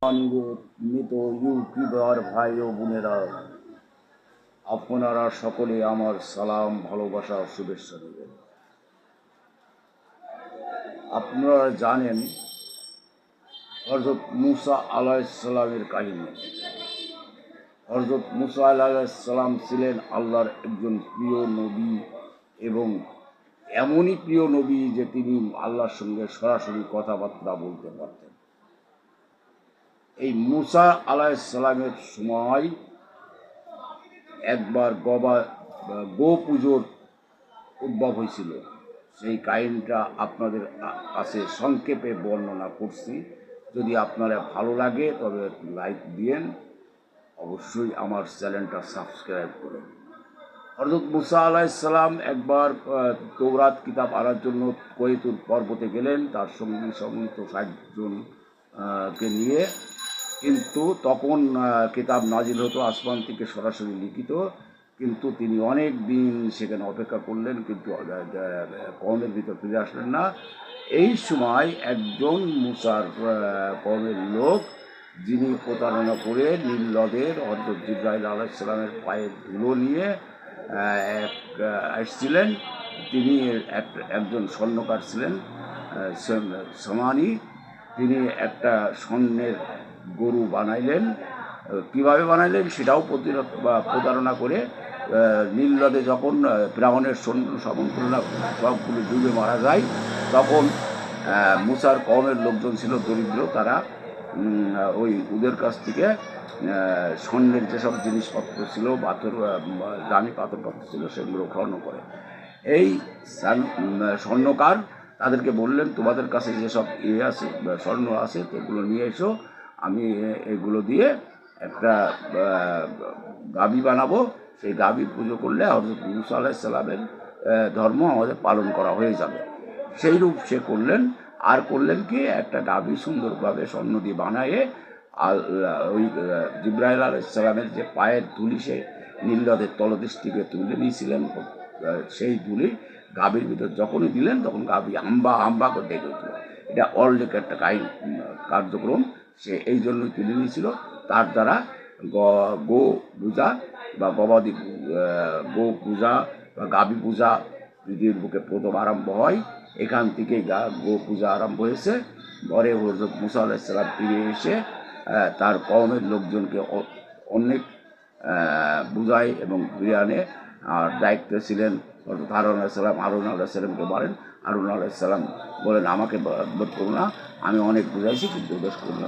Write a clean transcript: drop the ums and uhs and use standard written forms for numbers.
মৃত ইউটিউবার ভাই ও বোনেরা, আপনারা সকলে আমার সালাম, ভালোবাসা, শুভেচ্ছা দেবেন। আপনারা জানেন হযরত মুসা আলাইহিস সালামের কাহিনী। হযরত মুসা আলাইহিস সালাম ছিলেন আল্লাহর একজন প্রিয় নবী, এবং এমনই প্রিয় নবী যে তিনি আল্লাহর সঙ্গে সরাসরি কথাবার্তা বলতে পারতেন। এই মুসা আলাইহিস সালামের সময় একবার গো পুজোর উদ্ভব হয়েছিল। সেই কাহিনীটা আপনাদের কাছে সংক্ষেপে বর্ণনা করছি। যদি আপনারা ভালো লাগে তবে লাইক দিয়েন, অবশ্যই আমার চ্যানেলটা সাবস্ক্রাইব করুন। হযরত মুসা আলাইহিস সালাম একবার তৌরাত কিতাব আনার জন্য কৈতুর পর্বতে গেলেন তার সঙ্গী সমস্ত ৬০ জনকে নিয়ে। কিন্তু তখন কিতাব নাজিল হতো আসমান থেকে সরাসরি লিখিত, কিন্তু তিনি অনেক দিন সেখানে অপেক্ষা করলেন, কিন্তু কওমের ভিতর ফিরে আসলেন না। এই সময় একজন মুসার কওমের লোক, যিনি প্রতারণা করে নীল নদের হযরত জিবরাইল আলাইহিস সালামের পায়ের ধুলো নিয়ে এসেছিলেন। তিনি একজন স্বর্ণকার ছিলেন, সমানি। তিনি একটা স্বর্ণের গরু বানাইলেন। কীভাবে বানাইলেন সেটাও প্রতারণা করে নীল নদে যখন ফিরআউনের সৈন্য সামন্তরা সবগুলো ডুবে মারা যায়, তখন মুসার কওমের লোকজন ছিল দরিদ্র, তারা ওদের কাছ থেকে স্বর্ণের যেসব জিনিসপত্র ছিল, পাথর, দামি পাথরপত্র ছিল, সেগুলো গ্রহণ করে। এই স্বর্ণকার তাদেরকে বললেন, তোমাদের কাছে যেসব আছে, স্বর্ণ আছে, সেগুলো নিয়ে এসো, আমি এগুলো দিয়ে একটা গাভী বানাবো। সেই গাভী পুজো করলে হযরত মুসা আলাইহিস সালামের ধর্ম আমাদের পালন করা হয়ে যাবে। সেই রূপ সে করলেন। আর করলেন কি, একটা গাভী সুন্দরভাবে স্বর্ণ দিয়ে বানায়ে ওই জিবরাইল আলাইহিস সালামের যে পায়ের ধুলি সে নীল নদের তলদেশ থেকে তুলে নিয়েছিলেন, সেই ধুলি গাভীর ভিতর যখনই দিলেন তখন গাভী হাম্বা হাম্বা করে ডেকে উঠল। এটা অলরেডি একটা কার্যক্রম সে এই জন্যই তুলে নিয়েছিল। তার দ্বারা গো পূজা বা গবাদি গো পূজা বা গাভী পূজা পৃথিবীর বুকে প্রথম আরম্ভ হয়। এখান থেকেই গো পূজা আরম্ভ হয়েছে। পরে হযরত মুসা আলাইহিস সালাম ফিরে এসে তার কওমের লোকজনকে অনেক বুঝায় এবং ফিরে আনে। আর দায়িত্বে ছিলেন হযরত হারুন আলাইহিস সালাম। হারুন আলাইহিস সালামকে বলেন, হারুন আলাইহিস সালাম বলেন, আমাকে বধ করো না, আমি অনেক বুঝাইছি কিন্তু দোষ করো না।